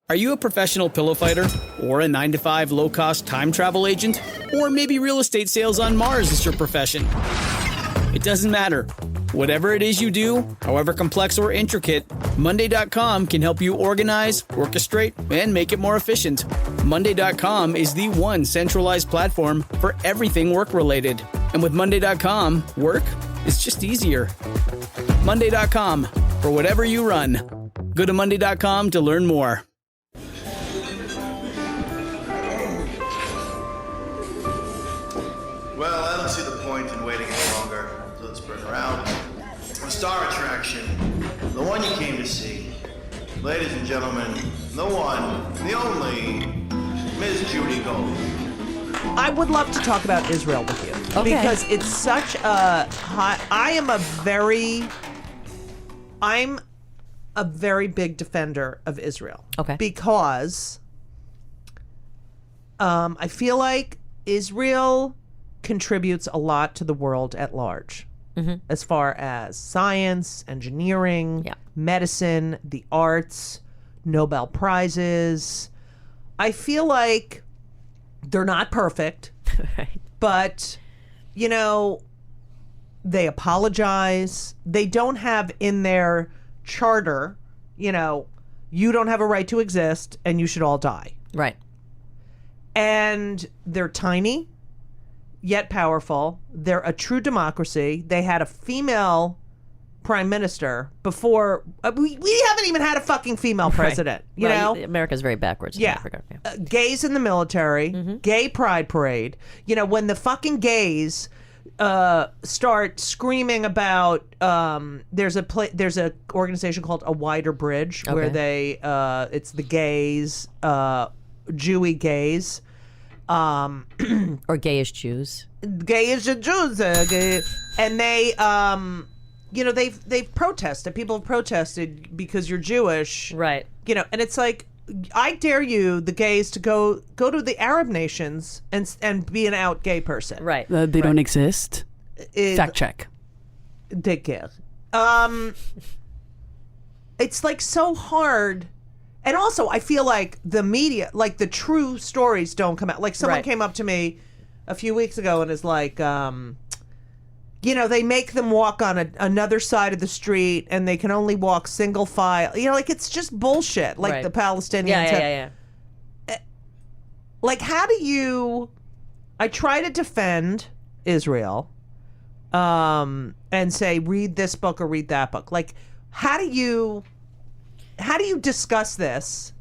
Are you a professional pillow fighter? Or a 9-to-5 low-cost time travel agent? Or maybe real estate sales on Mars is your profession? It doesn't matter. Whatever it is you do, however complex or intricate, Monday.com can help you organize, orchestrate, and make it more efficient. Monday.com is the one centralized platform for everything work-related. And with Monday.com, work is just easier. Monday.com, for whatever you run. Go to Monday.com to learn more. Well, I don't see the point in waiting any longer. So let's bring her out. The star attraction, the one you came to see. Ladies and gentlemen, the one, the only, Ms. Judy Gold. I would love to talk about Israel with you. Okay. Because it's such a hot... I'm a very big defender of Israel. Okay. Because I feel like Israel contributes a lot to the world at large, as far as science, engineering, medicine, the arts, Nobel Prizes. I feel like they're not perfect, Right. but, you know, they apologize. They don't have in their charter, you know, you don't have a right to exist and you should all die. Right. And they're tiny, yet powerful. They're a true democracy. They had a female prime minister before. We haven't even had a fucking female president, you know? America's very backwards in that regard. Yeah. Gays in the military, gay pride parade. You know, when the fucking gays start screaming about there's a organization called A Wider Bridge where they it's the gays, Jewy gays, Or gayish Jews. gayish Jews, and they you know, they've protested. People have protested because you're Jewish, Right. you know, and it's like, I dare you, the gays, to go to the Arab nations and be an out gay person. Right. They don't exist. Fact check. They care. It's like so hard. And also, I feel like the media, like the true stories don't come out. Like someone came up to me a few weeks ago and is like, you know, they make them walk on another side of the street and they can only walk single file. You know, like it's just bullshit. Like the Palestinians. Yeah. Like, how do you... I try to defend Israel and say, read this book or read that book. Like, how do you discuss this?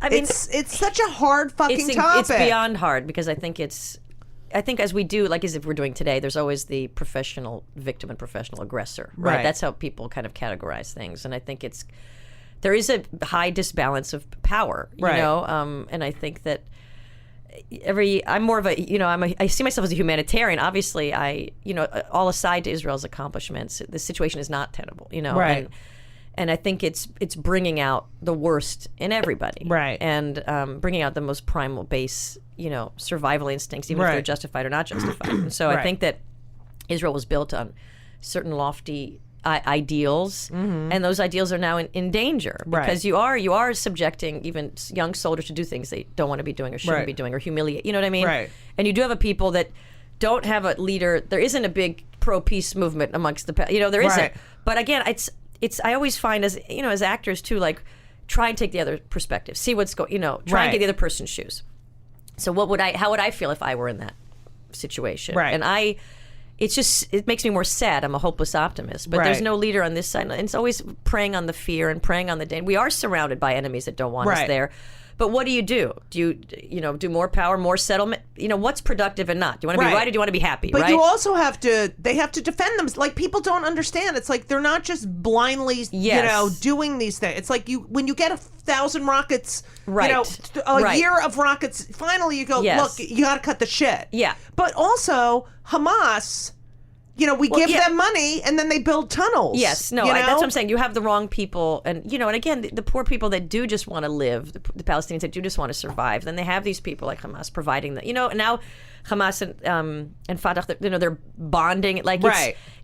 I mean, it's such a hard fucking topic. It's beyond hard because I think as we do, like as if we're doing today, there's always the professional victim and professional aggressor, right? That's how people kind of categorize things. And I think there is a high disbalance of power, you know? And I think that I'm more of a, you know, I see myself as a humanitarian. Obviously, all aside to Israel's accomplishments, the situation is not tenable, you know? Right. And I think it's bringing out the worst in everybody, right? And bringing out the most primal base, you know, survival instincts, even if they're justified or not justified. And so I think that Israel was built on certain lofty ideals, and those ideals are now in danger because you are subjecting even young soldiers to do things they don't want to be doing or shouldn't be doing or humiliate. You know what I mean? Right. And you do have a people that don't have a leader. There isn't a big pro-peace movement amongst there isn't. But again, I always find as actors too, like try and take the other perspective, see what's going, try and get the other person's shoes. So how would I feel if I were in that situation? Right. And it makes me more sad. I'm a hopeless optimist, but there's no leader on this side. And it's always preying on the fear and preying on the danger. We are surrounded by enemies that don't want us there. But what do? Do you do more power, more settlement? What's productive and not? Do you want to be right or do you want to be happy? But you also they have to defend them. Like, people don't understand. It's like they're not just blindly, doing these things. It's like when you get 1,000 rockets, year of rockets, finally you go, look, you got to cut the shit. Yeah. But also Hamas, we give them money and then they build tunnels. Yes, no, that's what I'm saying. You have the wrong people, and and again, the poor people that do just want to live, the Palestinians that do just want to survive. Then they have these people like Hamas providing that. And now Hamas and Fatah, they're bonding. Like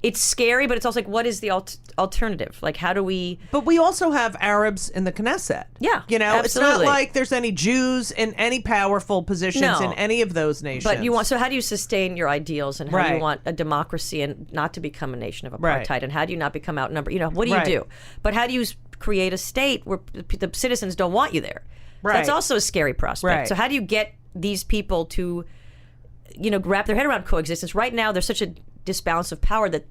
it's scary, but it's also like, what is the alternative? Like, how do we? But we also have Arabs in the Knesset. Yeah, it's not like there's any Jews in any powerful positions in any of those nations. But so how do you sustain your ideals, and how do you want a democracy and not to become a nation of apartheid, and how do you not become outnumbered? What do you do? But how do you create a state where the citizens don't want you there? So that's also a scary prospect. So how do you get these people to wrap their head around coexistence? Right now, there's such a disbalance of power that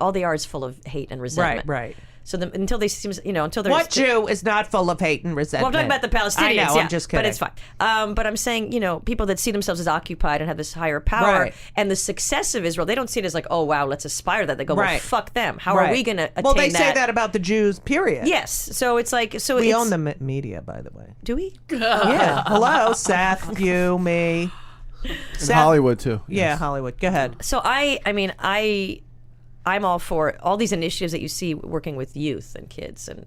all they are is full of hate and resentment. Right. So until they until they're what Jew is not full of hate and resentment? Well, I'm talking about the Palestinians. I know, I'm just kidding. But it's fine. But I'm saying, people that see themselves as occupied and have this higher power, and the success of Israel, they don't see it as like, oh wow, let's aspire to that. They go, well, fuck them. How are we going to attain that? Well, they say that about the Jews. Period. Yes. So it's like, we own the media, by the way. Do we? Yeah. Hello, Seth, you, me. In Hollywood too. Yeah, Yes. Hollywood. Go ahead. So I'm all for all these initiatives that you see working with youth and kids, and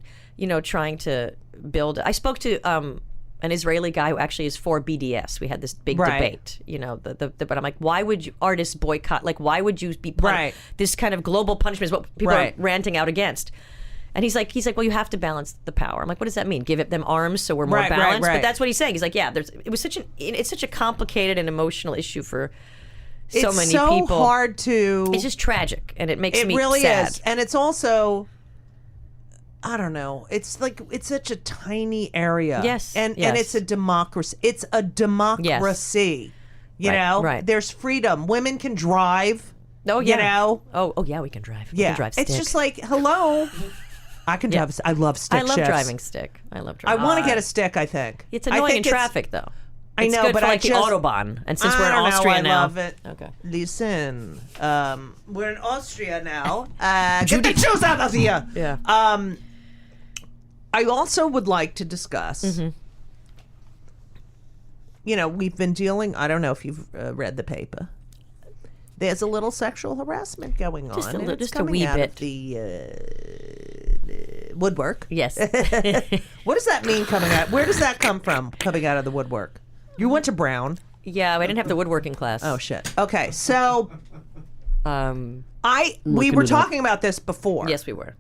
trying to build. I spoke to an Israeli guy who actually is for BDS. We had this big debate, but I'm like, why would artists boycott? Like, why would you be this kind of global punishment is what people are ranting out against. And he's like, well, you have to balance the power. I'm like, what does that mean? Give them arms so we're more balanced? But that's what he's saying. He's like, yeah, it's such a complicated and emotional issue for so many people. It's so hard to. It's just tragic, and it makes me sad. It really is, and it's also, I don't know. It's like it's such a tiny area. Yes, and it's a democracy. It's a democracy. You know, right. There's freedom. Women can drive. Oh yeah. You know. Oh yeah, we can drive. Yeah. We can drive stick. It's just like hello. I can drive. I love stick. I love shifts. driving stick. I love driving. I want to get a stick. I think it's annoying in traffic, though. I know, good but for, like, I just the Autobahn. And since we're in I Austria now, I love it. Okay. Listen, we're in Austria now. Get the shoes out of here. Yeah. I also would like to discuss. Mm-hmm. We've been dealing. I don't know if you've read the paper. There's a little sexual harassment going on. Just a wee bit. Of the woodwork. Yes. What does that mean coming out? Where does that come from? Coming out of the woodwork? You went to Brown. Yeah, I didn't have the woodworking class. Oh shit. Okay, so we were talking about this before. Yes, we were.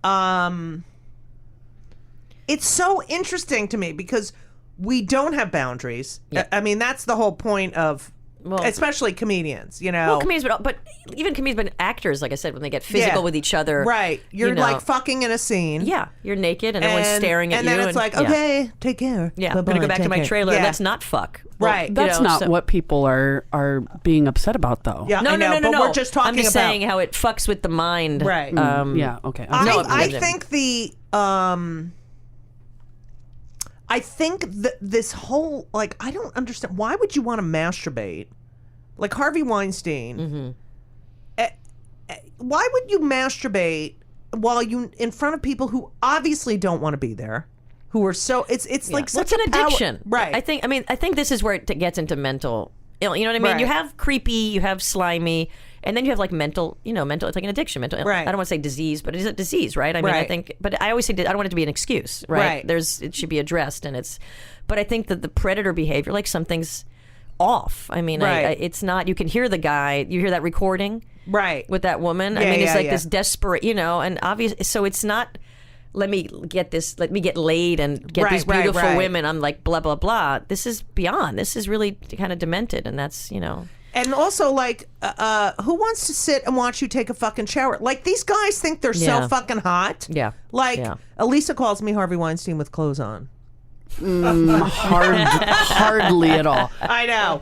It's so interesting to me because we don't have boundaries. Yeah. I mean, that's the whole point of. Well, especially comedians, Well, comedians, but even comedians, but actors, like I said, when they get physical with each other. Right. You're like fucking in a scene. Yeah. You're naked and everyone's staring at you. And then it's like, okay, take care. Yeah. I'm going to go back to my trailer. Yeah. Let's not fuck. Right. That's not what people are being upset about, though. Yeah, no. But we're just talking about. I'm just saying how it fucks with the mind. Right. Yeah, okay. I think I think this whole, like, I don't understand. Why would you want to masturbate? Like Harvey Weinstein. Mm-hmm. Why would you masturbate while you in front of people who obviously don't want to be there? Who are so it's like such an addiction, right? I think this is where it gets into mental. You know what I mean? Right. You have creepy, you have slimy, and then you have like mental. It's like an addiction. Right. I don't want to say disease, but it is a disease, right? I mean, I think, but I always say I don't want it to be an excuse, right? It should be addressed, but I think that the predator behavior, like something's off. I mean, it's not. You can hear the guy. You hear that recording, right, with that woman. I mean, it's like this desperate, and obvious. So it's not. Let me get laid and get these beautiful women. I'm like, blah, blah, blah. This is beyond. This is really kind of demented. And that's, And also, like, who wants to sit and watch you take a fucking shower? Like, these guys think they're so fucking hot. Yeah. Like, Elisa calls me Harvey Weinstein with clothes on. Hardly at all. I know.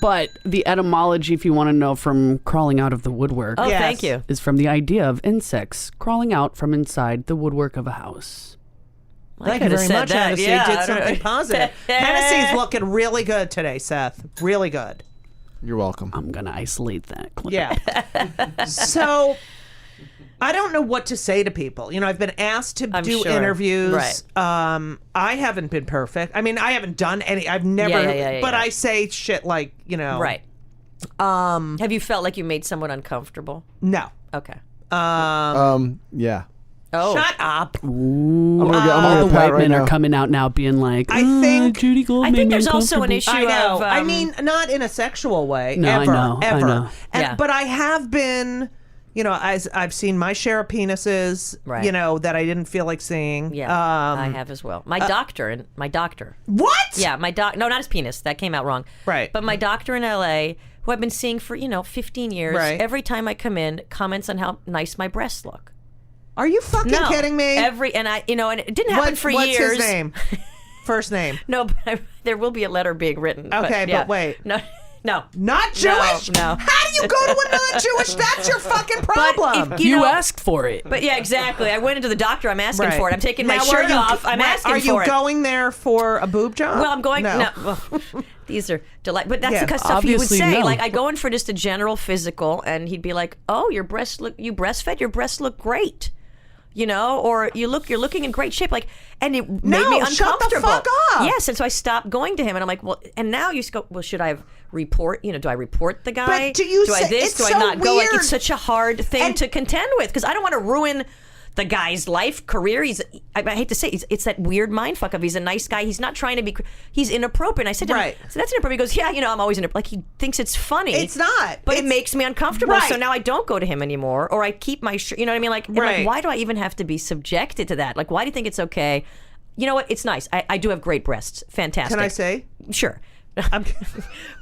But the etymology, if you want to know, from crawling out of the woodwork, thank you, is from the idea of insects crawling out from inside the woodwork of a house. Thank you very much, Hennessy. You did something positive. Hennessy's looking really good today, Seth. Really good. You're welcome. I'm going to isolate that clip. Yeah. So, I don't know what to say to people. I've been asked to do interviews. Right. I haven't been perfect. I mean, I haven't done any. I've never. Yeah. But I say shit like, Right. Have you felt like you made someone uncomfortable? No. Okay. Yeah. Oh. Shut up. I'm gonna All get the a pat white right men now. are coming out now being like, I think- Judy Gold I made think me there's also an issue uncomfortable." I know. of... I mean, not in a sexual way. No, I ever, know, I ever. know. Yeah. But I have been, as I've seen my share of penises, Right. that I didn't feel like seeing. Yeah, I have as well. My doctor. What? Yeah, no, not his penis. That came out wrong. Right. But my doctor in LA, who I've been seeing for, 15 years, Right. every time I come in, comments on how nice my breasts look. Are you fucking No. kidding me? And it didn't happen for what's years. his name? First name. No, but there will be a letter being written. Okay, yeah. but wait. No. Not Jewish? No. How do you go to a non-Jewish? That's your fucking problem. if You asked for it. But yeah, exactly. I went into the doctor. I'm asking Right. for it. I'm taking my Now, shirt are you- off. I'm asking Are for you it. going there for a boob job? Well, I'm going. No. Well, these are delight. But that's Yeah, the kind of stuff he would obviously say. no. Like I go in for just a general physical, and he'd be like, "Oh, you breastfed. Your breasts look great." Or you're looking in great shape. Like, and it made me uncomfortable. Shut the fuck up. Yes, and so I stopped going to him, and I'm like, well, and now you go, well, should I report? Do I report the guy? But do you I say- this? it's Do I so not go? Like, weird. it's such a hard thing And- to contend with because I don't want to ruin the guy's life, career. I hate to say it's that weird mind fuck of he's a nice guy. He's not trying to be. He's inappropriate. And I said to Right. him, so that's inappropriate. He goes, yeah, I'm always inappropriate. Like he thinks it's funny. It's not. But it It's- makes me uncomfortable. Right. So now I don't go to him anymore, or I keep my shirt. You know what I mean? Like, and Right. why do I even have to be subjected to that? Like, why do you think it's okay? You know what? It's nice. I do have great breasts. Fantastic. Can I say? Sure.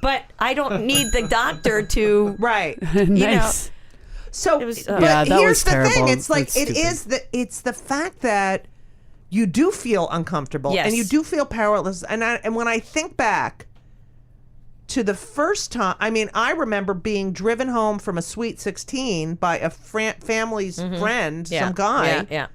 But I don't need the doctor to. Right. Nice. So, was- but Yeah, that here's was the thing. terrible. It's like That's it's the fact that you do feel uncomfortable Yes. and you do feel powerless. And when I think back to the first time, I remember being driven home from a Sweet 16 by a family's friend, Yeah. some guy. Yeah.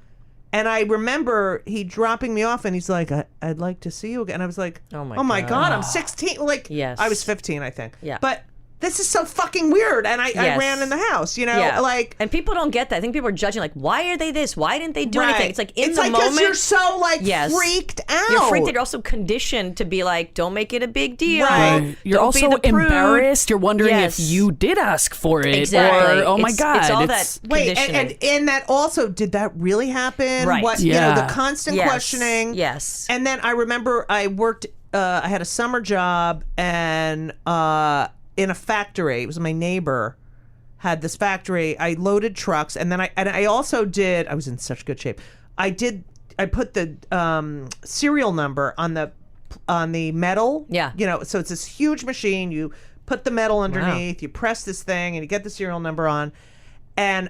And I remember he dropping me off, and he's like, "I'd like to see you again." And I was like, Oh my my God. god, I'm 16." Like, Yes. I was 15, I think. Yeah. But this is so fucking weird, and I Yes. ran in the house, Yeah. like. And people don't get that. I think people are judging, like, why are they this? Why didn't they do Right. anything? It's like in it's the like 'cause moment. you're so like Yes. freaked out. You're freaked. You're also conditioned to be like, don't make it a big deal. Right. You're Don't be also the prude. embarrassed. You're wondering Yes. if you did ask for it. Exactly. Or, oh my It's- God. it's all that Wait, conditioning. and that also, did that really happen? Right. What Yeah. the constant Yes. questioning. Yes. And then I remember I worked. I had a summer job and in a factory. It was my neighbor had this factory. I loaded trucks, and then I also did. I was in such good shape. I put the serial number on the metal. Yeah. So it's this huge machine. You put the metal underneath. You press this thing, and you get the serial number on. And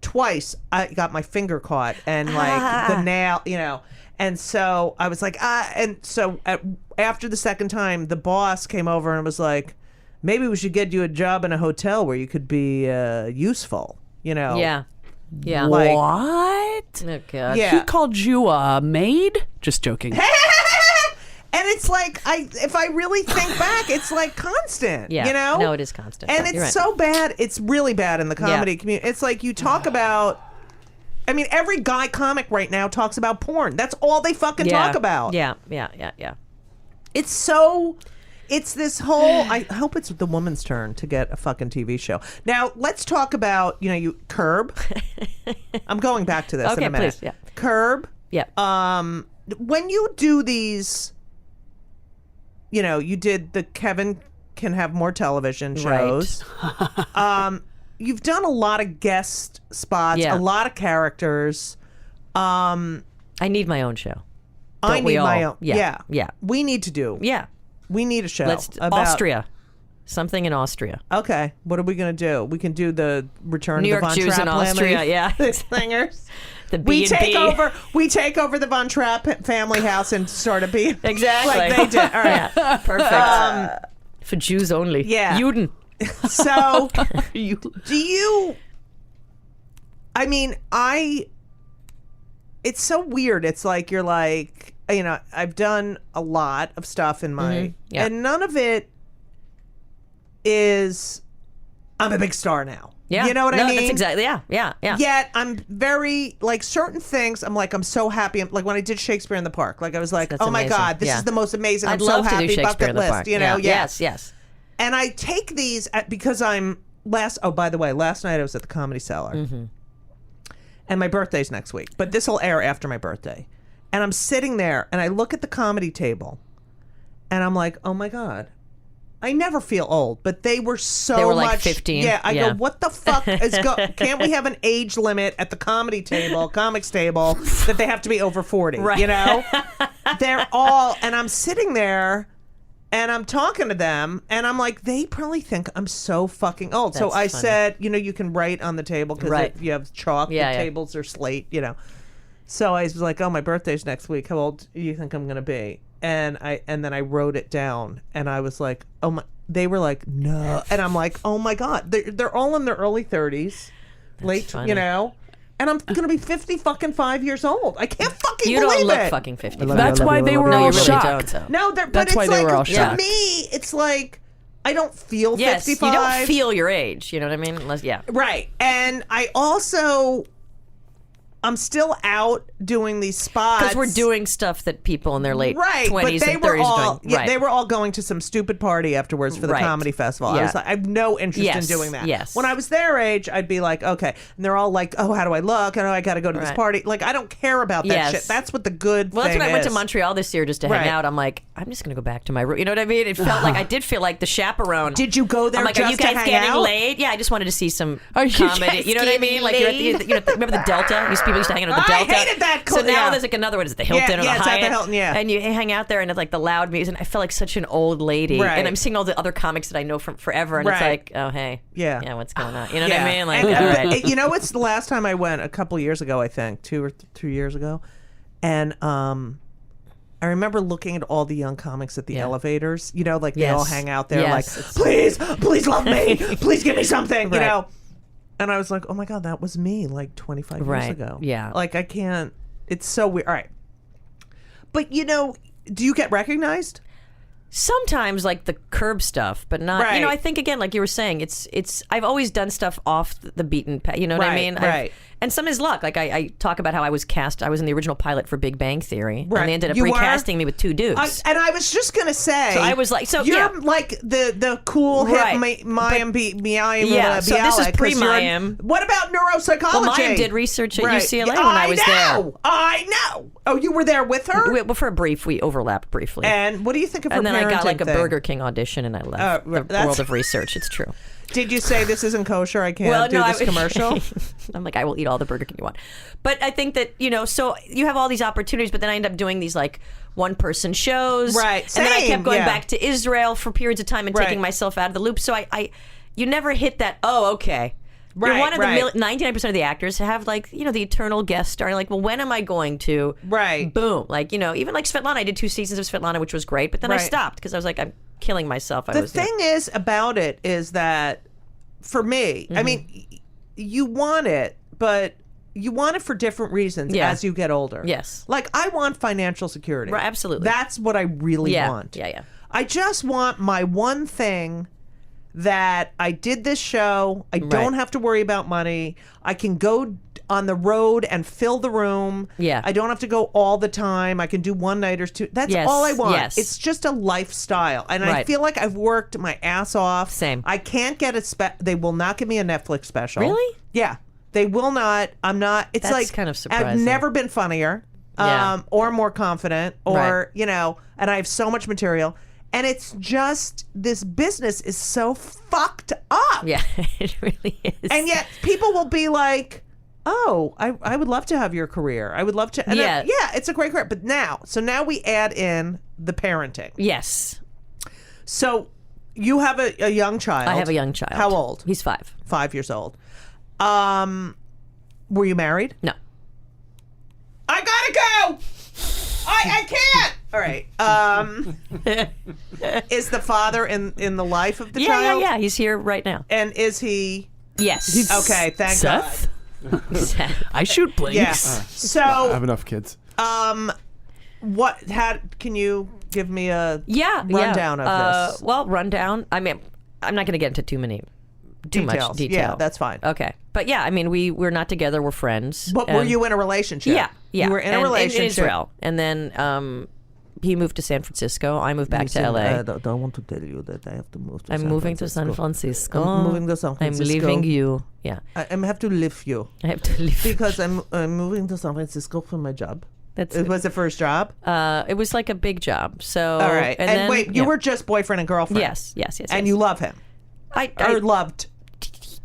twice I got my finger caught, and like the nail. And so I was like, and so after the second time, the boss came over and was like, maybe we should get you a job in a hotel where you could be useful, Yeah. Yeah. Like- What? Oh, God. Yeah. He called you a maid? Just joking. And it's like, if I really think back, it's like constant, Yeah. you know? No, it is constant. And You're it's right. so bad. It's really bad in the comedy community. It's like you talk about, every guy comic right now talks about porn. That's all they fucking talk about. Yeah. It's this whole. I hope it's the woman's turn to get a fucking TV show. Now let's talk about you Curb. I'm going back to this in Okay, a minute. please, yeah. Curb. Yeah. When you do these, you did the Kevin Can Have More Television shows. You've done a lot of guest spots, Yeah. a lot of characters. I need my own show. I Don't we need my all? own. Yeah. Yeah. We need to do. Yeah. We need a show. Let's about Austria. Something in Austria. Okay, what are we gonna do? We can do the Return New of the York Von Jews Trapp in Austria, family, yeah. singers. The We B&B. take over. We take over the Von Trapp family house and start a B. Exactly. like they did. All right. Yeah. Perfect. For Jews only. Yeah. Juden. So, do you? It's so weird. It's like you're like, I've done a lot of stuff in my, Yeah. and none of it is. I'm a big star now. Yeah. You know what I mean? That's exactly. Yeah. Yet I'm very like certain things. I'm so happy. Like when I did Shakespeare in the Park, like I was like, That's oh my amazing. God, this Yeah. is the most amazing. I'd I'm so love to happy. do Shakespeare bucket in the list. Park. Yeah. Yes. And I take these because by the way, last night I was at the Comedy Cellar. Mm-hmm. And my birthday's next week. But this will air after my birthday. And I'm sitting there and I look at the comedy table and I'm like, oh my God. I never feel old, but they were like much 15. Yeah, I go, what the fuck can't we have an age limit at the comedy table, comics table, that they have to be over 40, right. you know? They're all, and I'm sitting there and I'm talking to them and I'm like, they probably think I'm so fucking old. So I said, you can write on the table because if you have chalk, the tables are slate, So I was like, oh, my birthday's next week. How old do you think I'm going to be? And then I wrote it down and I was like, oh my, they were like, no. And I'm like, oh my God, they're all in their early 30s, late, and I'm going to be 5 years old. I can't fucking believe it. You don't look fucking 50. That's why they were all shocked. No, that's why they were all shocked. To me, it's like, I don't feel 55. You don't feel your age. You know what I mean? Right. And I'm still out doing these spots. Because we're doing stuff that people in their late 20s but they and were 30s all, are doing. Right. They were all going to some stupid party afterwards for the comedy festival. I was like, I have no interest in doing that. Yes. When I was their age, I'd be like, okay. And they're all like, oh, how do I look? I know I got to go to this party. Like, I don't care about that shit. That's what the good thing is. Well, that's when I went to Montreal this year just to hang out. I'm like, I'm just going to go back to my room. You know what I mean? It felt like, I did feel like the chaperone. Did you go there I'm like, just are you guys to hang getting out? laid? Yeah, I just wanted to see some Are you comedy. guys You know what I mean? Like, you're at the, remember the Delta? People used to hang out at the Delta. I hated that. So now there's like another one. Is it the Hilton or the Hyatt? It's at the Hilton, And you hang out there and it's like the loud music. I felt like such an old lady. Right. And I'm seeing all the other comics that I know from forever. And it's like, oh, hey. Yeah, what's going on? You know what I mean? Like, and, all right. You know, it's the last time I went a couple years ago, I think, 2 or 3 years ago. And I remember looking at all the young comics at the elevators, like they all hang out there like, please love me. Please give me something, And I was like, oh my God, that was me like 25 years ago. Yeah. Like I can't, it's so weird. All right. But do you get recognized? Sometimes like the curb stuff, but not. Right. I think again, like you were saying, it's. I've always done stuff off the beaten path. You know what I mean? Right. And some is luck. Like I talk about how I was cast. I was in the original pilot for Big Bang Theory, Right. and they ended up You were? recasting me with two dudes. And I was just gonna say, So I was like, you're like the cool hip Mayim Bialik. So this is 'cause pre-Mayim. What about neuropsychology? Well, Mayim did research at UCLA when I was there. I know. Oh, you were there with her? Well, for a brief, we overlapped briefly. And what do you think of her And then I got parenting like a thing? Burger King audition, and I left the world of research. It's true. Did you say this isn't kosher? I can't do this commercial? I'm like, I will eat all the Burger King you want. But I think that, so you have all these opportunities, but then I end up doing these like one-person shows. Right. And then I Same, kept going yeah. back to Israel for periods of time and taking myself out of the loop. So you never hit that, oh, okay. You're one of the 99% of the actors have like, the eternal guest star. Like, well, when am I going to? Right. Boom. Like, even like Svetlana, I did 2 seasons of Svetlana, which was great. But then I stopped because I was like, I'm killing myself. The thing is about it is that for me, I mean, you want it, but you want it for different reasons as you get older. Yes. Like, I want financial security. Right, absolutely. That's what I really want. Yeah. I just want my one thing that I did this show. I don't have to worry about money. I can go on the road and fill the room. Yeah. I don't have to go all the time. I can do one-nighters too. That's all I want. Yes. It's just a lifestyle. And I feel like I've worked my ass off. Same. I can't get they will not give me a Netflix special. Really? Yeah. They will not. I'm not. It's That's like kind of I've surprising. never been funnier or more confident or, and I have so much material. And it's just, this business is so fucked up. Yeah, it really is. And yet people will be like, oh, I would love to have your career. I would love to. And it's a great career. But now we add in the parenting. Yes. So you have a young child. I have a young child. How old? He's 5. 5 years old. Were you married? No. I gotta go. I can't. All right. Is the father in the life of the child? Yeah. He's here right now. And is he? Yes. Okay. Thank Seth? I shoot blinks. God. Yeah. So I have enough kids. what? Can you give me a rundown of this? Well, rundown. I mean, I'm not going to get into too much detail. Yeah, that's fine. Okay. But yeah, I mean, we're not together. We're friends. But were you in a relationship? Yeah. You were in a relationship in Israel, and then he moved to San Francisco. I moved back to LA. I don't want to tell you that I have to move to I'm San moving Francisco. to San Francisco. I'm moving to San Francisco. I'm leaving you. Yeah. I have to leave you. I have to leave. Because I'm moving to San Francisco for my job. That's It was the first job? It was like a big job. So All right. And then, wait, you were just boyfriend and girlfriend? Yes. And you love him? I loved?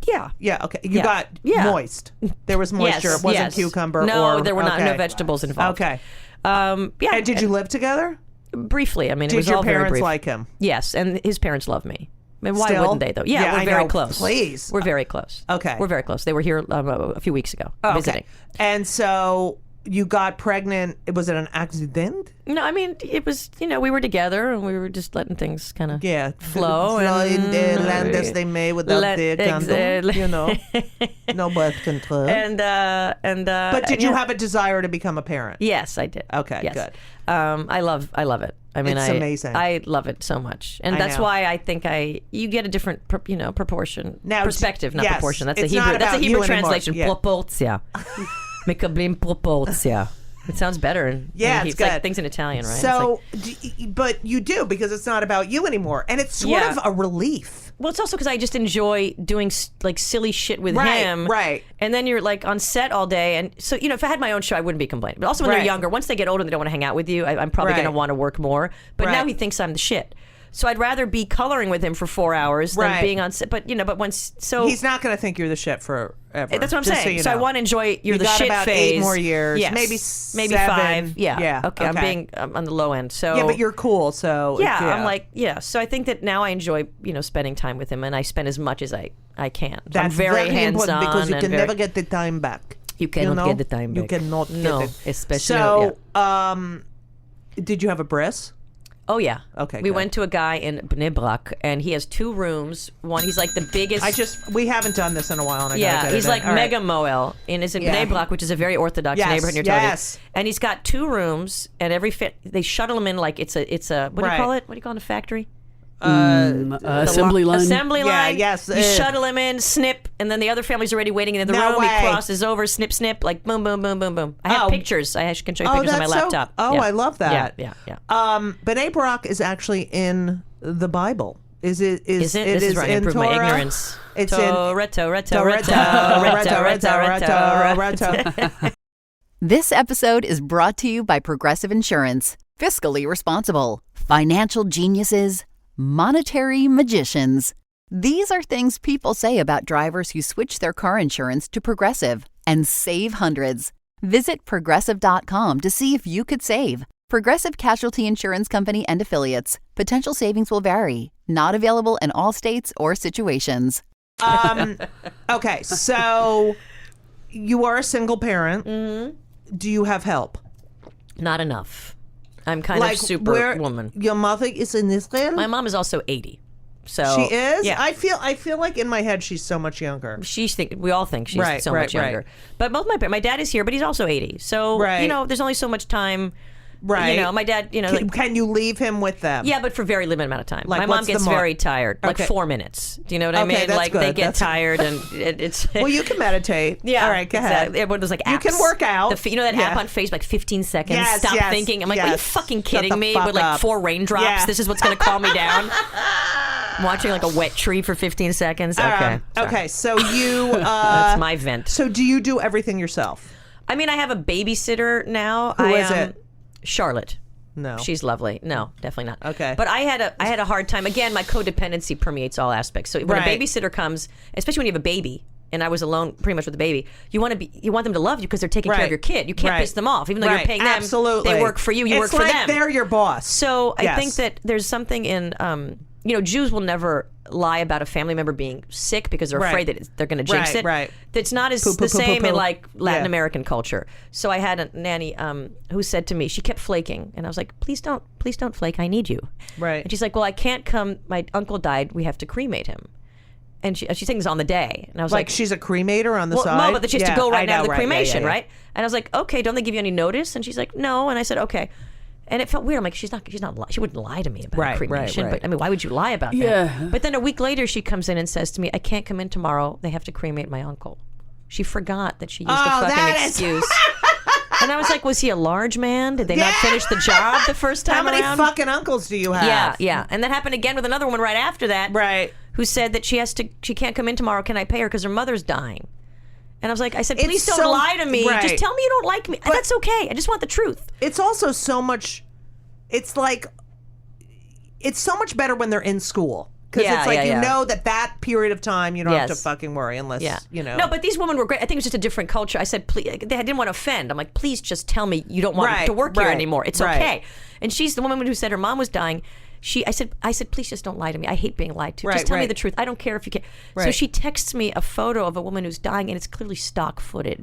yeah. Yeah, okay. You Yeah. got Yeah. moist. There was moisture. Yes, It wasn't yes. cucumber No, or... there were not okay. no vegetables involved. Okay. Yeah. And did you live together? Briefly? I mean, it Did was your all very parents brief. like him? Yes, and his parents love me. I mean, why Still? wouldn't they, though? Yeah, we're I very know. close. Please. We're very close. Okay. We're very close. They were here a few weeks ago visiting. And so you got pregnant. Was it an accident? No, I mean, it was, we were together and we were just letting things kind of flow. Flow and, in the land as they may without the condom, no birth control. But did you have a desire to become a parent? Yes, I did. Okay, yes. good. I love it. I mean, It's amazing. I love it so much, and I that's know. why I think you get a different, proportion, Now, perspective, not yes, proportion. That's a it's Hebrew. not That's a about Hebrew you anymore. translation. Yeah. Proporcja. Mikablim proporcja. It sounds better. It's good. like things in Italian, right? So, but you do because it's not about you anymore, and it's sort of a relief. Well, it's also because I just enjoy doing like silly shit with Right, him. right. And then you're like on set all day. And so, if I had my own show, I wouldn't be complaining. But also when they're Right. younger, once they get older and they don't want to hang out with you, I'm probably Right. going to want to work more. But now Right. he thinks I'm the shit. So I'd rather be coloring with him for 4 hours than Right. being on set. But, but once, so. He's not going to think you're the shit forever. That's what I'm just saying. you So I know. want to enjoy You the got shit about phase. 8 more years. Yes. Maybe Maybe 7. 5. Yeah. Yeah. Okay. I'm being on the low end. So. Yeah, but you're cool, so. Yeah, I'm like, So I think that now I enjoy, spending time with him, and I spend as much as I can. So I'm That's very hands-on. important because you and can very- never get the time back. You cannot know? get the time back. You cannot No, get it. especially. So, did you have a bris? Oh yeah. Okay, We good. went to a guy in Bnei Brak, and he has 2 rooms. One, he's like the biggest. We haven't done this in a while, and I gotta Yeah, get he's it like in. All right. mega moel, and is in Yeah. Bnei Brak, which is a very orthodox Yes, neighborhood near Tel Aviv. yes. And he's got 2 rooms, and they shuttle him in like it's a what do you Right. call it? What do you call it in a factory? Assembly line. Assembly Yeah, line. yes, You shuttle him in, snip, and then the other family's already waiting in the No room. way. He crosses over, snip, snip, like boom, boom, boom, boom, boom. I have Oh. pictures. I can show you pictures on my that's so- laptop. oh, Yeah. I love that. Yeah. Bnei Brak is actually in the Bible. Is it? Is it? This is where I in improve my Torah? ignorance. It's Torah. This episode is brought to you by Progressive Insurance. Fiscally responsible, financial geniuses, monetary magicians. These are things people say about drivers who switch their car insurance to Progressive and save hundreds. Visit Progressive.com to see if you could save. Progressive Casualty Insurance Company and Affiliates. Potential savings will vary. Not available in all states or situations. Okay, so you are a single parent. Mm-hmm. Do you have help? Not enough. I'm kind of superwoman. Your mother is in Israel. My mom is also 80. So She is. Yeah. I feel like in my head she's so much younger. We all think she's Right, so right, much younger. right. But both my dad is here, but he's also 80. So Right. there's only so much time. Right. My dad. Can you leave him with them? Yeah, but for very limited amount of time. Like, my mom what's the gets mark? very tired, like Okay. 4 minutes. Do you know what I Okay, mean? that's Like they good. get That's- tired, and it's. Well, you can meditate. Yeah. All right, go ahead. Exactly. One of those like apps. You can work out. That Yeah. app on Facebook, like 15 seconds. Yes, Stop yes, thinking. I'm like, are you yes. fucking Shut kidding the me? fuck With like up. 4 raindrops. Yeah. This is what's going to calm me down. I'm watching like a wet tree for 15 seconds. Okay. Sorry. Okay. So you. That's my vent. So do you do everything yourself? I mean, I have a babysitter now. Who is it? Charlotte. No. She's lovely. No, definitely not. Okay. But I had a hard time. Again, my codependency permeates all aspects. So when Right. a babysitter comes, especially when you have a baby, and I was alone pretty much with the baby, you want them to love you because they're taking care Right. of your kid. You can't Right. piss them off, even though you're Right. paying them. Absolutely. They work for you. You It's work for like them. they're your boss. So I Yes. think that there's something in Jews will never lie about a family member being sick because they're Right. afraid that they're going to jinx Right, it. right. That's not as Poo, poo, the poo, poo, same in poo. like Latin Yeah. American culture. So I had a nanny who said to me, she kept flaking, and I was like, please don't flake. I need you. Right. And she's like, well, I can't come. My uncle died. We have to cremate him. And she's saying this on the day, and I was Like like, she's a cremator on the side. no, but she has to go right now to the Yeah, cremation, yeah. right? And I was like, okay, don't they give you any notice? And she's like, no. And I said, okay. And it felt weird. I'm like, she wouldn't lie to me about Right, a cremation. right, right. But I mean, why would you lie about Yeah. that? But then a week later, she comes in and says to me, I can't come in tomorrow. They have to cremate my uncle. She forgot that she used the Oh, fucking that is- excuse. And I was like, was he a large man? Did they not finish the job the first time How many around? fucking uncles do you have? Yeah. And that happened again with another woman right after that. Right. Who said that she can't come in tomorrow. Can I pay her because her mother's dying? And I said, please don't lie to me. Right. Just tell me you don't like me. That's okay. I just want the truth. It's also so much. It's like it's so much better when they're in school. Because it's like, you know that period of time, you don't have to fucking worry unless, you know. No, but these women were great. I think it was just a different culture. I said, please, I didn't want to offend. I'm like, please just tell me you don't want me to work here anymore. It's okay. And she's the woman who said her mom was dying. I said, please just don't lie to me. I hate being lied to. Just tell me the truth. I don't care if you can. So she texts me a photo of a woman who's dying, and it's clearly stock footage.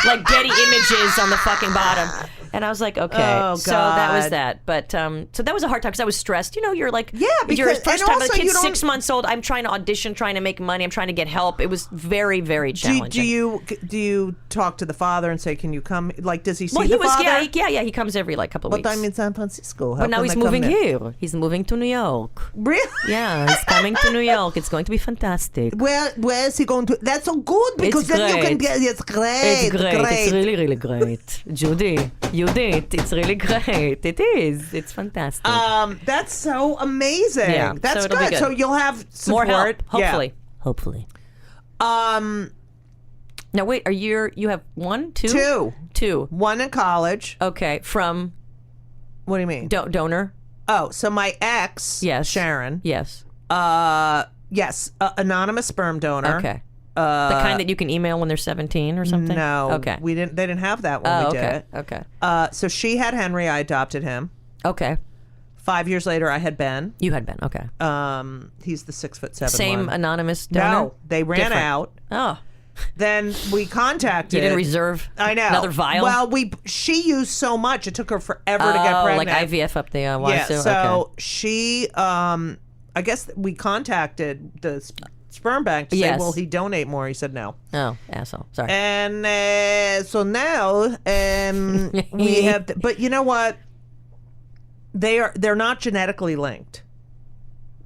Like Getty Images on the fucking bottom. And I was like, okay. Oh, so that was God. that. But so that was a hard time because I was stressed. You know, you're like, because you're first and time, the also kid's you don't- 6 months old. I'm trying to audition, trying to make money. I'm trying to get help. It was very, very challenging. Do you talk to the father and say, can you come? Like, does he see Well, the father? he comes every couple of But weeks. I'm in San Francisco. How But now can he's I come moving there? here. He's moving to New York. Really? Yeah, he's coming to New York. It's going to be fantastic. Where is he going to? That's so good because then you can great. get. It's great. It's great. It's really, really great. Judy, it's really great. It is. It's fantastic. That's so amazing. Yeah, That's so it'll be good. good. So you'll have support. More help, Yeah. hopefully. Hopefully. Now wait, you have one, two? Two. One in college. Okay, from What do you mean? donor? Oh, so my ex, Yes. Sharon. Yes. Yes, anonymous sperm donor. Okay. The kind that you can email when they're 17 or something? No, Okay. we didn't. They didn't have that when Oh, we did okay. it. Okay. So she had Henry. I adopted him. Okay. 5 years later, I had Ben. You had Ben. Okay. He's the 6'7" Same one. anonymous donor? No, they ran Different. out. Oh. Then we contacted. You didn't reserve I know. another vial? Well, she used so much; it took her forever to get pregnant. like IVF up the Yeah. wazoo? So Okay. she, I guess we contacted the sperm bank to say, Yes. "Will he donate more?" He said no. Oh, asshole. Sorry. And so now we have, but you know what? They're not genetically linked.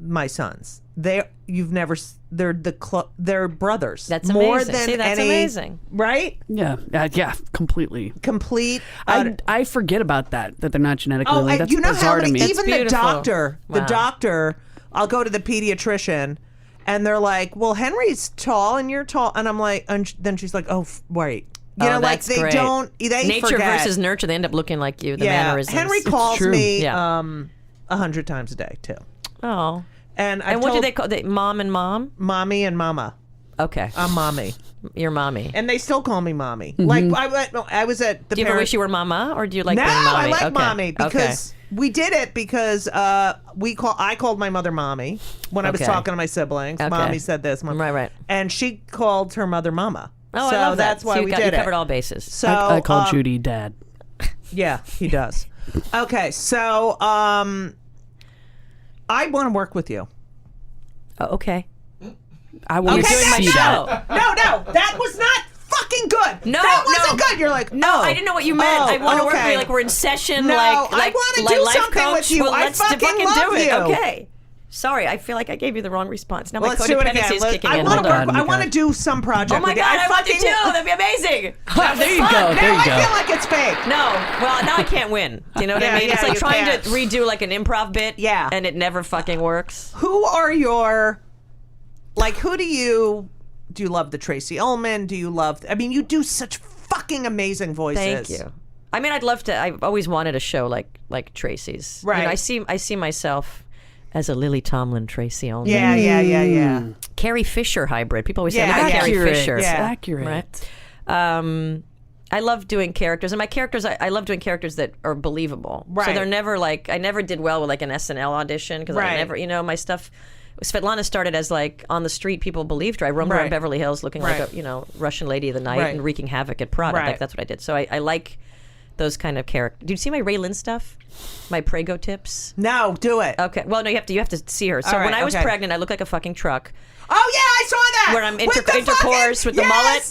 My sons, they're brothers. That's more amazing. than See, that's any, amazing. right? Yeah, completely. Complete. I forget about that they're not genetically linked. That's you know bizarre how to many? me. Even the beautiful. doctor, Wow. I'll go to the pediatrician, and they're like, "Well, Henry's tall, and you're tall," and I'm like, and then she's like, "Oh, wait." You know, like that's they great. don't. They Nature forget. versus nurture. They end up looking like you. The Yeah, mannerisms. Henry calls true. me Yeah. 100 times a day too, Oh. and I And what do they call mom and mom? mommy and mama. Okay. I'm mommy, Your mommy. and they still call me mommy. Mm-hmm. Like I was at the. Do you ever wish you were mama, or do you like No, being mommy? I like Okay. mommy because we did it because I called my mother mommy when I was Okay. talking to my siblings. Okay. Mommy said this, Right. and she called her mother mama. Oh, so I love that. that's why So we you did it. covered all bases. So I call Judy Dad. Yeah, he does. Okay, so I want to work with you. Oh, okay. I want to Okay, see no, that. no, that was not fucking good. No, that wasn't no. good. You're like, No, oh, I didn't know what you meant. I want to work with okay. you like we're in session. No, like I wanna like do life something coach. with you. Well, I let's fucking do love it. you. Okay. Sorry, I feel like I gave you the wrong response. Now my Let's do it codependency again. is kicking I in. want Hold to on. work. I want to do some project. Oh my with you. god, I want to fucking- too. That'd be amazing. There you go. Now There you I go. feel like it's fake. No, well now I can't win. Do you know what Yeah, I mean? yeah, It's like you trying can't. to redo like an improv bit. Yeah. and it never fucking works. Who are your, like, who do you love the Tracy Ullman? Do you love, I mean, you do such fucking amazing voices. Thank you. I mean, I'd love to. I've always wanted a show like Tracy's. Right. You know, I see myself as a Lily Tomlin Tracy Ullman. Yeah. Carrie Fisher hybrid. People always say Yeah, I'm like Carrie accurate. Fisher. Yeah. Accurate. Right. I love doing characters, and my characters, I love doing characters that are believable. So Right. they're never like, I never did well with like an SNL audition because Right. I never, you know, my stuff. Svetlana started as like on the street, people believed her. I roamed Right. around Beverly Hills looking Right. like a, you know, Russian lady of the night Right. and wreaking havoc at Prada. Right. Like that's what I did. So I like those kind of characters. Do you see my Raylan stuff? My Prego tips? No, do it. Okay. Well, no, you have to see her. So when I was pregnant, I looked like a fucking truck. Oh yeah, I saw that. Where I'm intercourse with the mullet,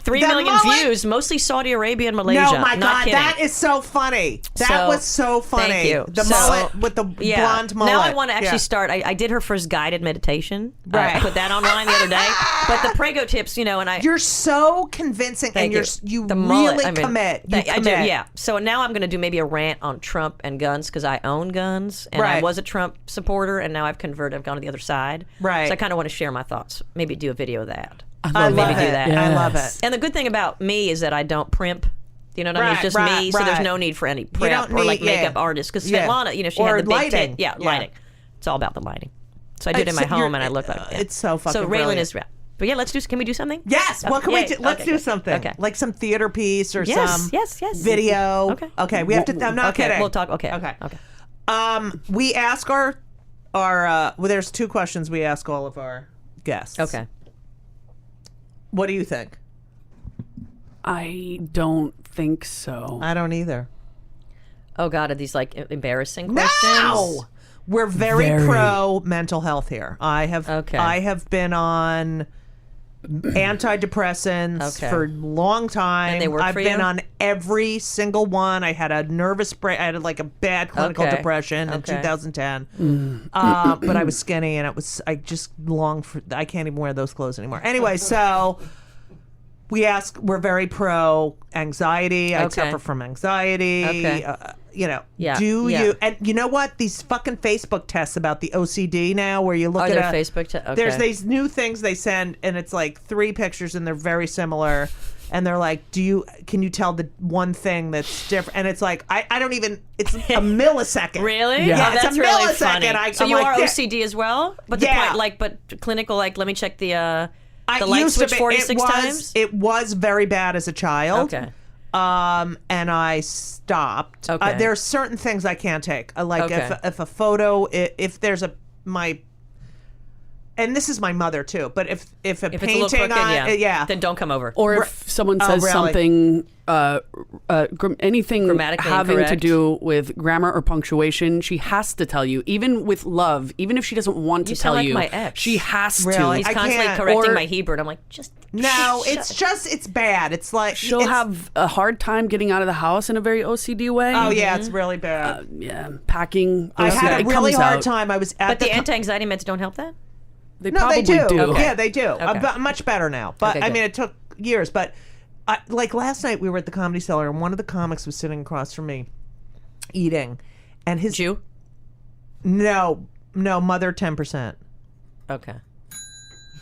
3 million views, mostly Saudi Arabia and Malaysia. No, my Not God, kidding. that is so funny. That was so funny. Thank you. The mullet with the blonde mullet. Now I want to actually start. I did her first guided meditation. Right. I put that online the other day. But the Prego tips, and you're so convincing, and you the really mullet, commit. You I commit. do, yeah. So now I'm going to do maybe a rant on Trump and guns because I own guns and I was a Trump supporter, and now I've converted. I've gone to the other side. Right. So I kind of want to share my thoughts. Maybe do a video of that. I love maybe it. do that. Yes. I love it. And the good thing about me is that I don't primp. You know what I mean? It's just me, so there's no need for any prep or like makeup artists. Because Svetlana, she had the big lighting. Lighting. It's all about the lighting. So I do it in my home, and I look like it's so fucking. So Raylan brilliant. is. But yeah, can we do something? Yes. What can we do? Let's do something. Okay. Like some theater piece or some yes. video. Okay. We have to. I'm not kidding. We'll talk. Okay. We ask our well, there's 2 questions we ask all of our guests. Okay. What do you think? I don't think so. I don't either. Oh God, are these like embarrassing questions? No. We're very pro mental health here. I have been on antidepressants for a long time. And they work I've for been you? on every single one. I had a nervous break. I had like a bad clinical depression in 2010. But I was skinny, and I just long for. I can't even wear those clothes anymore. Anyway, so. We're very pro anxiety. I suffer from anxiety. Okay. You, and you know what? These fucking Facebook tests about the OCD now, where you look at at Facebook tests. Okay. There's these new things they send, and it's like 3 pictures, and they're very similar. And they're like, can you tell the one thing that's different? And it's like, I don't even, it's a millisecond. Really? Yeah, that's it's a really millisecond. funny. So I'm you like, are OCD as well? But but clinical, like, let me check the light switch 46 times? It was very bad as a child. Okay. And I stopped. Okay. There are certain things I can't take. Like if a photo, if there's and this is my mother too, but if a If painting it's a little crooked, on, then don't come over. Or if someone says something, anything Grammatically having incorrect. to do with grammar or punctuation, she has to tell you. Even with love, even if she doesn't want to tell sound like you, my ex. she has Really? He's to. constantly can't. correcting Or- my Hebrew, and I'm like, just no, shut it's bad. It's like She'll have a hard time getting out of the house in a very OCD way. Oh yeah, it's really bad. Packing. I had it a really comes hard out. time. I was at But the anti-anxiety meds don't help that? They No, probably they do. do. Yeah, they do. Okay. Much better now. But Okay, I good. mean, it took years. But like last night, we were at the Comedy Cellar, and one of the comics was sitting across from me, eating, and his Jew? no, mother 10%. Okay.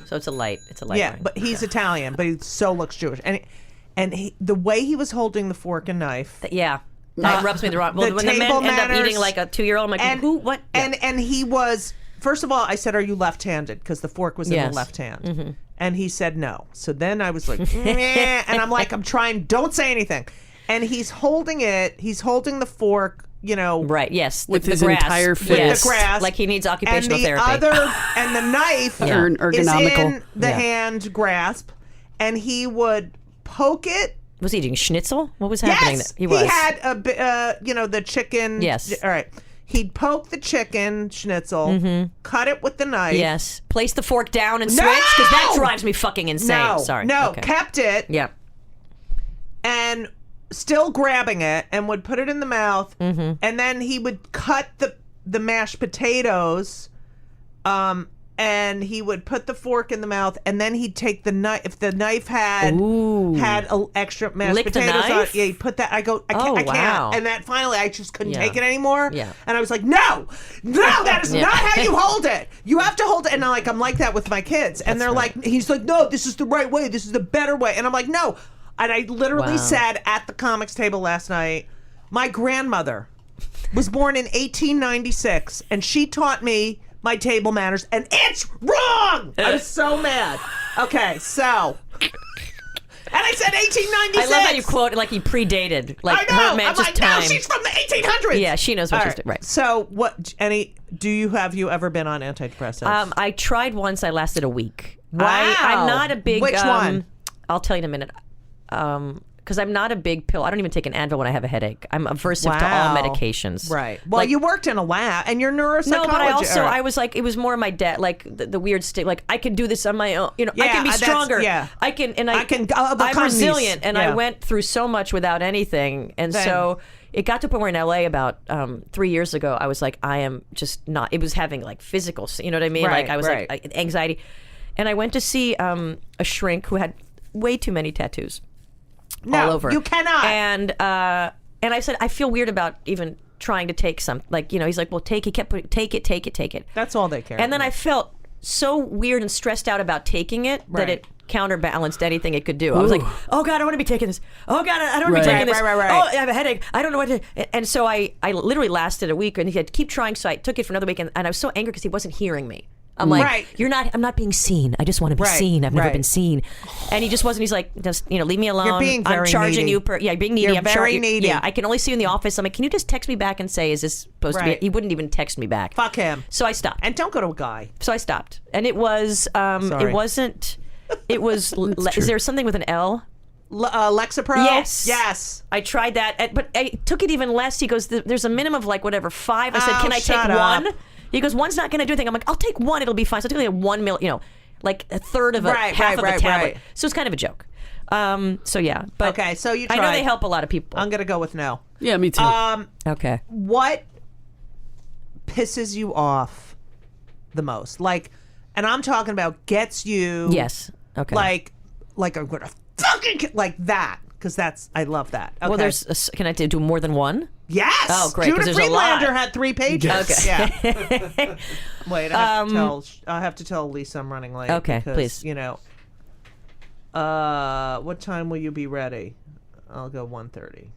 So it's a light. Yeah, wine. but he's Italian, but he so looks Jewish, and the way he was holding the fork and knife. Yeah. That rubs me the wrong. Well, when the men table end up manners, eating like a 2-year-old, I'm like, who? What? Yeah. And he was. First of all, I said, "Are you left-handed?" Because the fork was in the left hand, Mm-hmm. and he said no. So then I was like, "Meh," and I'm like, "I'm trying. Don't say anything." And he's holding it. He's holding the fork. Right. Yes. With the his grasp. entire fist. Yes. the grasp, Like he needs and occupational the therapy. and the knife Yeah. is Ergonomical. in the hand grasp, and he would poke it. Was he eating schnitzel? What was happening? Yes, He was. He had the chicken. Yes. All right. He'd poke the chicken schnitzel, cut it with the knife. Yes. Place the fork down and switch because that drives me fucking insane. No, Sorry. no, Okay. kept it. Yeah. And still grabbing it and would put it in the mouth, and then he would cut the mashed potatoes, and he would put the fork in the mouth, and then he'd take the knife. If the knife had extra mashed Lick the potatoes on knife? it, yeah, he'd put that. I go, I can't, Oh, I can't. wow. And that finally, I just couldn't Yeah. take it anymore. Yeah. And I was like, no, that is not how you hold it. You have to hold it. And I'm like that with my kids, and they're like, he's like, no, this is the right way. This is the better way. And I'm like, no. And I literally said at the comics table last night, my grandmother was born in 1896, and she taught me my table manners, and it's wrong. I was so mad. Okay, so. And I said 1896. I love how you quote it like he predated. Like I know. her man I'm just like, time. no, she's from the 1800s. Yeah, she knows what All she's right. doing. Right. So, have you ever been on antidepressants? I tried once. I lasted a week. Wow. I'm not a big. Which one? I'll tell you in a minute. because I'm not a big pill. I don't even take an Advil when I have a headache. I'm aversive to all Wow. medications. Right. Well, you worked in a lab, and you're neuropsychologist. No, but I was like, it was more my dad, like the weird state. Like I can do this on my own. I can be stronger. I can overcome I'm resilient, these. and I went through so much without anything, and so it got to a point where in LA about 3 years ago, I was like, I am just not. It was having like physical, you know what I mean? Right, like I was like anxiety, and I went to see a shrink who had way too many tattoos. All over. You cannot. And I said, I feel weird about even trying to take some. Like, he's like, well, take it. Kept putting, take it. That's all they care. And then I felt so weird and stressed out about taking it that it counterbalanced anything it could do. I was like, oh God, I don't want to be taking this. Oh God, I don't want to be taking this. Right. Oh, I have a headache. I don't know what to. And so I literally lasted a week, and he said, keep trying. So I took it for another week, and I was so angry because he wasn't hearing me. I'm like, I'm not being seen. I just want to be seen. I've never been seen. And he just wasn't. He's like, just, leave me alone. You're being very I'm charging needy. you per, you're being needy. You're very needy. Yeah, I can only see you in the office. I'm like, can you just text me back and say, is this supposed to be? He wouldn't even text me back. Fuck him. So I stopped. And don't go to a guy. So I stopped. And it was, it wasn't, it was, is there something with an L? Lexapro? Yes. I tried that, but I took it even less. He goes, there's a minimum of like whatever, 5. I said, can I take up. 1? He goes, 1's not going to do anything. I'm like, I'll take 1. It'll be fine. So I took like 1 mil, like a third of half of a tablet. Right. So it's kind of a joke. So yeah. But okay, so you I tried. know they help a lot of people. I'm going to go with no. Yeah, me too. Okay. What pisses you off the most? Like, and I'm talking about gets you. Yes. Okay. Like I'm going to fucking like that. Because I love that. Okay. Well, can I do more than one? Yes. Oh, great. Judith There's a lot. Friedlander had 3 pages. Okay. Yeah. Wait, I have to tell Lisa I'm running late. Okay, because, please. What time will you be ready? I'll go 1:30.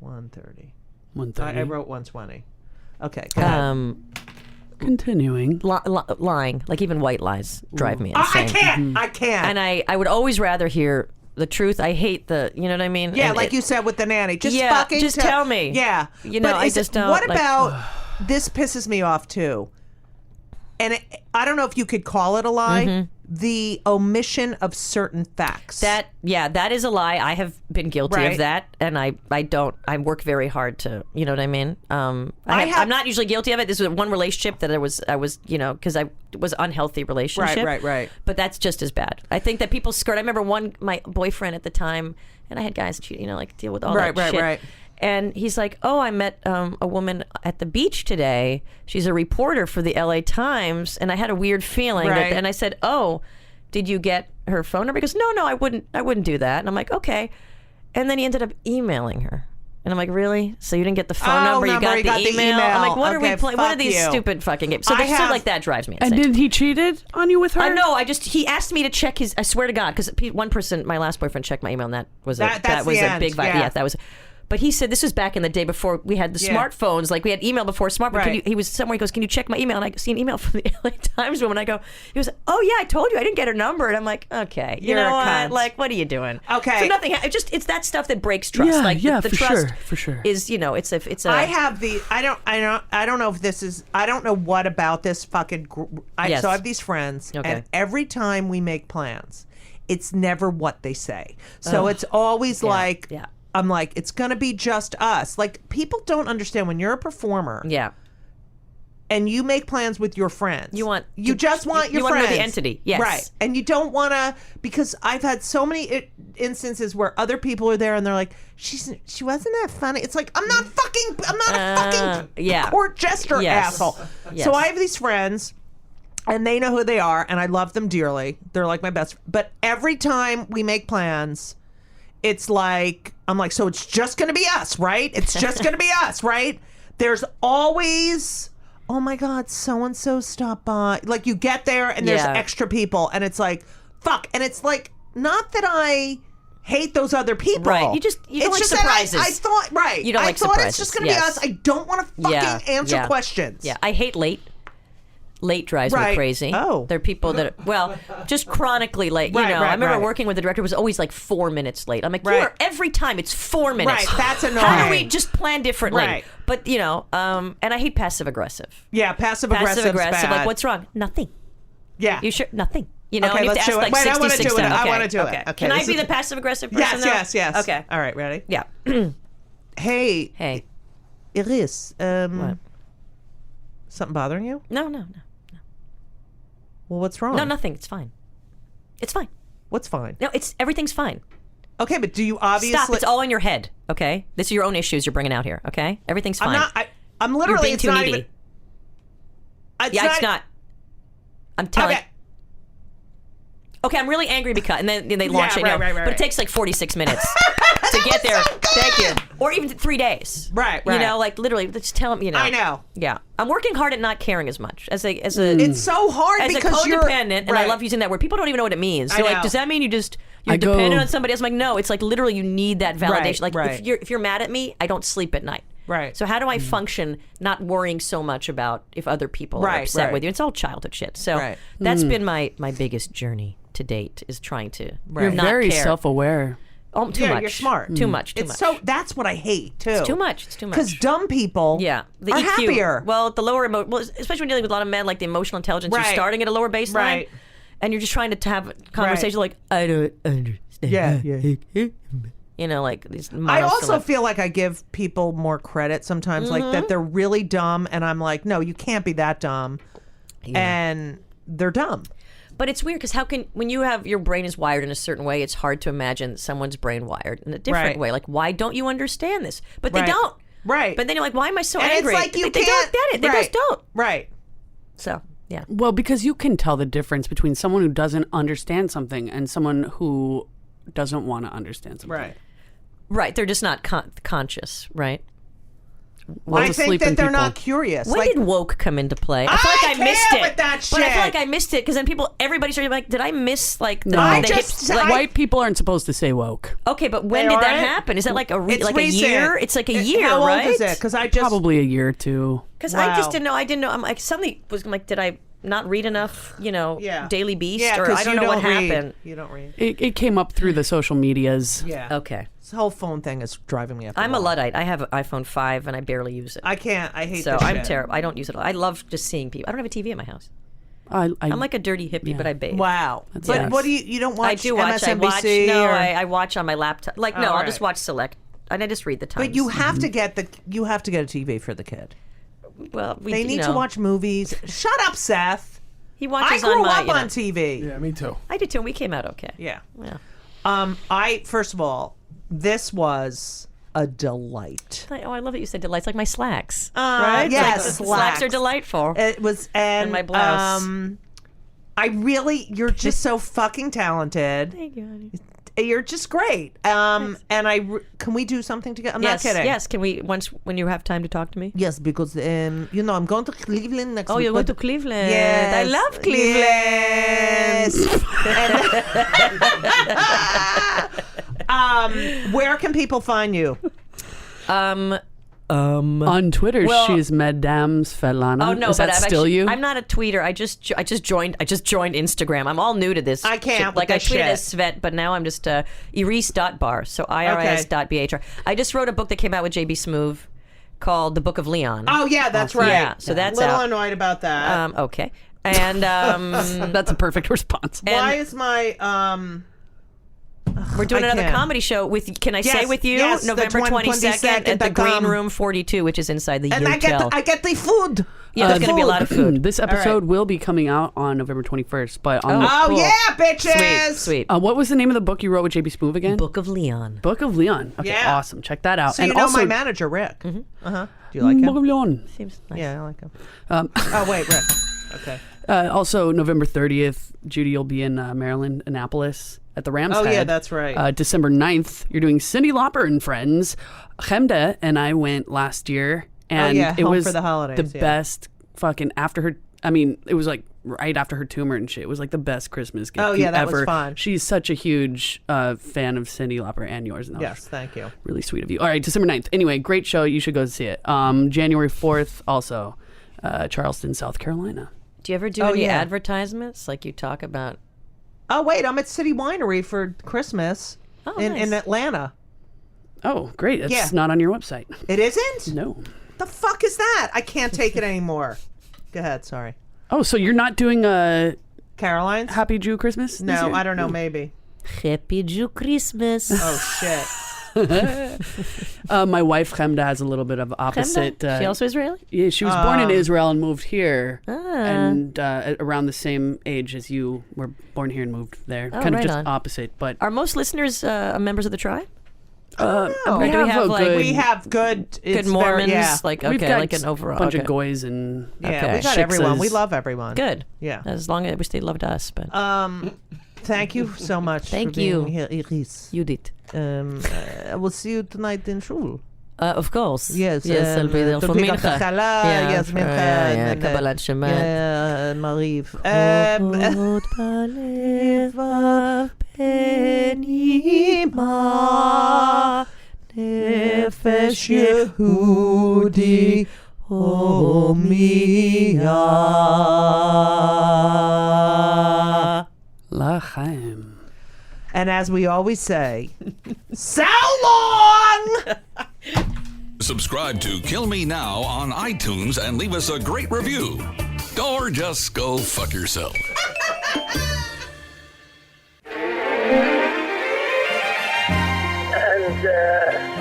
1:30. 1:30. I wrote 1:20. Okay. Go ahead. Continuing. Lying, like even white lies, drive me I insane. can't. I can't. And I would always rather hear the truth. I hate you know what I mean? Yeah, and like you said with the nanny. Just yeah, fucking just tell me. Yeah. But I just don't. What about this pisses me off too? And I don't know if you could call it a lie. Mm-hmm. The omission of certain facts. That is a lie. I have been guilty of that, and I work very hard to, you know what I mean? I'm not usually guilty of it. This was one relationship that I was, because it was an unhealthy relationship. Right. But that's just as bad. I think that people skirt. I remember my boyfriend at the time, and I had guys cheat, deal with all that shit. Right. And he's like, oh, I met a woman at the beach today. She's a reporter for the LA Times. And I had a weird feeling. Right. And I said, oh, did you get her phone number? He goes, no, I wouldn't do that. And I'm like, okay. And then he ended up emailing her. And I'm like, really? So you didn't get the phone number? You got the email? I'm like, what are we playing? What are these stupid fucking games? So shit like that drives me insane. And did he cheated on you with her? No, he asked me to check his, I swear to God, because one person, my last boyfriend, checked my email, and that was a big vibe. Yeah, that was. But he said, this was back in the day before we had the smartphones. Like, we had email before smartphone. Right. He was somewhere, he goes, can you check my email? And I see an email from the LA Times woman. I go, he was, oh yeah, I told you, I didn't get her number. And I'm like, okay, You're a cunt. Like, what are you doing? Okay. So nothing, it's that stuff that breaks trust. Yeah, like, yeah, the for trust sure, for sure. is, it's a. I have I don't know if this is, I don't know what about this fucking, so I have these friends, and every time we make plans, it's never what they say. So it's always like, I'm like, it's going to be just us. Like, people don't understand when you're a performer. Yeah. And you make plans with your friends. You want just want your you friends. Want to know the entity. Yes. Right. And you don't want to, because I've had so many instances where other people are there and they're like, she wasn't that funny. It's like, I'm not a fucking court jester asshole. Yes. So I have these friends, and they know who they are, and I love them dearly. They're like my best. But every time we make plans, it's like, I'm like, so it's just going to be us, right? It's just going to be us, right? There's always, oh my God, so-and-so stopped by. Like, you get there and there's extra people, and it's like, fuck. And it's like, not that I hate those other people. Right. You don't like surprises. I thought, right. You don't like surprises. I thought it's just going to be us. I don't want to fucking answer questions. Yeah. I hate late. Late drives me crazy. Oh. There are people that, just chronically late. I remember working with the director who was always like 4 minutes late. I'm like, every time it's 4 minutes. Right, that's annoying. How do we just plan differently? Right. But, and I hate passive aggressive. Yeah, passive aggressive. Like, what's wrong? Nothing. Yeah. You sure? Nothing. You know, Okay, and you have let's to do ask it. like Wait, I wanna 66 do it. times. I Okay, wanna do it. okay. Okay, Can I this be is- the passive aggressive person? Yes. Okay. All right, ready? Yeah. Hey, Hey. Iris. What? Something bothering you? No. Well, what's wrong? No, nothing. It's fine. It's fine. What's fine? No, everything's fine. Okay, but do you obviously Stop. It's all in your head. Okay. This is your own issues you're bringing out here. Okay. Everything's fine. I'm You're literally. being It's too not needy. even. It's not. I'm telling. Okay. Okay, I'm really angry because, and then they launch it. right. But it takes like 46 minutes to get there. Thank you. Or even 3 days. Right. You know, like literally, just tell them. You know. I know. Yeah, I'm working hard at not caring as much as a. It's so hard as because a you're codependent, and I right. love using that word. People don't even know what it means. I They're like, know. does that mean you're I go- dependent on somebody else? I'm like, no. It's like literally you need that validation. Right, like right. if you're mad at me, I don't sleep at night. Right. So how do I function not worrying so much about if other people are Right, upset right. with you? It's all childhood shit. So Right. that's been my biggest journey to date is trying to You're not very care. self-aware. Oh, too Yeah, much. you're smart. Too much. Too It's much. so that's what I hate too. It's too much. It's too much. Because dumb people, Yeah, the are EQ. happier. Well, the lower well, especially when dealing with a lot of men, like the emotional intelligence, Right. you're starting at a lower baseline, Right. and you're just trying to have a conversation like, I don't understand. Yeah. You know, like these. I also monosyllab- feel like I give people more credit sometimes, like that they're really dumb, and I'm like, no, you can't be that dumb, and they're dumb. But it's weird because when you have your brain is wired in a certain way, it's hard to imagine someone's brain wired in a different Right. way. Like, why don't you understand this? But they Right. don't. Right. But then you're like, why am I so And angry? it's like you they can't don't get it. They right. just don't. Right. So yeah. Well, because you can tell the difference between someone who doesn't understand something and someone who doesn't want to understand something. Right. Right. They're just not conscious. Right. Well, I to think sleep that in they're people. not curious. When like, did woke come into play? I feel like I can't missed it. with that But I feel shit. like I missed it because then everybody started like, did I miss like the, No. I the just- like, White people aren't supposed to say woke. okay, but when They did that aren't? happen? Is that like it's like recent. a year? It's like a year, How right? old is it? Because I just Probably a year or two. Because I just Wow. didn't know. I didn't know. I'm like suddenly was like, did I not read enough? You know, Yeah. Daily Beast, yeah, or 'cause I don't you know what read. happened. You don't read. It came up through the social medias. Yeah. Okay, This whole phone thing is driving me up. the I'm a wall. Luddite. I have an iPhone 5 and I barely use it. I can't. I hate So this I'm shit. terrible. I don't use it. I love just seeing people. I don't have a TV in my house. I'm I'm like a dirty hippie, but I bathe. Wow. But nice. what do you don't watch? I do watch. I watch. MSNBC No, or- I watch on my laptop. Like no, Oh, I'll right. just watch select. And I just read the Times. But you have to get a TV for the kid. well, They need to watch movies. Shut up, Seth. He I watches grew on my. up you know. on TV. Yeah, me too. I did too. And we came out okay. Yeah. Yeah. I first of all, this was a delight. Oh, I love that you said delights, like my slacks. yes, Like, the slacks. slacks are delightful. It was, and my blouse. you're just so fucking talented. Thank you, honey. You're just great. And can we do something together? I'm Yes, not kidding. yes. Can we when you have time to talk to me? Yes, because I'm going to Cleveland next Oh, week. you're going but- to Cleveland. Yes. I love Cleveland. Yes. Where can people find you? On Twitter, Well- she's Madame Svetlana. Oh no, Is but that I've still actually, you? I'm not a tweeter. I just joined Instagram. I'm all new to this. I can't shit. with Like I this tweeted shit. as Svet, but now I'm just iris.bar. So iris.bhr. I just wrote a book that came out with JB Smoove called The Book of Leon. Oh yeah, that's right. Yeah, so that's little out. annoyed about that. Okay. And That's a perfect response. Why is my we're doing I another can't. comedy show with. Can I say Yes, with you? yes, the November 22nd at the Green Room 42, which is inside the and I Hotel. get the food. Yeah, there's going to be a lot of food. This episode will be coming out on November 21st, but on the, Oh Cool. yeah, bitches. Sweet. what was the name of the book you wrote with JB Smoove again? Book of Leon. Book of Leon. Okay, Yeah. awesome. Check that out. So and you know also, my manager Rick. Do you like Book him? of Leon. Seems nice. Yeah, I like him. Oh wait, Rick. Okay. Also, November 30th, Judy will be in Maryland, Annapolis at the Rams Oh Head. yeah, that's right. December 9th, you're doing Cyndi Lauper and Friends. Chemda and I went last year, and yeah, it home was for the holidays, the yeah. best fucking after her. I mean, it was like right after her tumor and shit. It was like the best Christmas gift Oh, yeah, that was ever. fun. She's such a huge fan of Cyndi Lauper and yours. And that Yes, was thank you. really sweet of you. All right, December 9th. Anyway, great show. You should go see it. January 4th, also, Charleston, South Carolina. Do you ever do Oh, any yeah. advertisements? Like you talk about. Oh wait, I'm at City Winery for Christmas in nice. Atlanta. Oh, great. It's Yeah. not on your website. It isn't? No. The fuck is that? I can't take it anymore. Go ahead. Sorry. Oh, so you're not doing Caroline's? Happy Jew Christmas? this No, year? I don't know. Maybe. Happy Jew Christmas. Oh shit. My wife Chemda has a little bit of opposite. She also Israeli? Yeah, she was born in Israel and moved here, Ah. and around the same age as you were born here and moved there. Oh, kind of right just on. opposite, but Are most listeners members of the tribe? we do we have, like, We have good. Good it's Mormons? Very, yeah. Like, we've okay, got like an overall. bunch okay. of goys and Yeah, Okay. we got everyone. We Shiksas. love everyone. Good. Yeah. As long as I wish they loved us, but Thank you so much. Thank for you. being here, Iris. you did. I will see you tonight in shul. Of course. Yes, Yes, I'll be there for Tadlik Mincha. HaChala, yes, Mincha. Yeah, and, Kabbalat Shema. Yeah, Mariv. Od balevav penima Nefesh Yehudi Homiya. Lachaim. And as we always say, so long! Subscribe to Kill Me Now on iTunes and leave us a great review. Or just go fuck yourself. And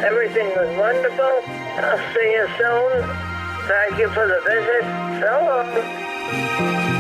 everything was wonderful. I'll see you soon. Thank you for the visit. So long.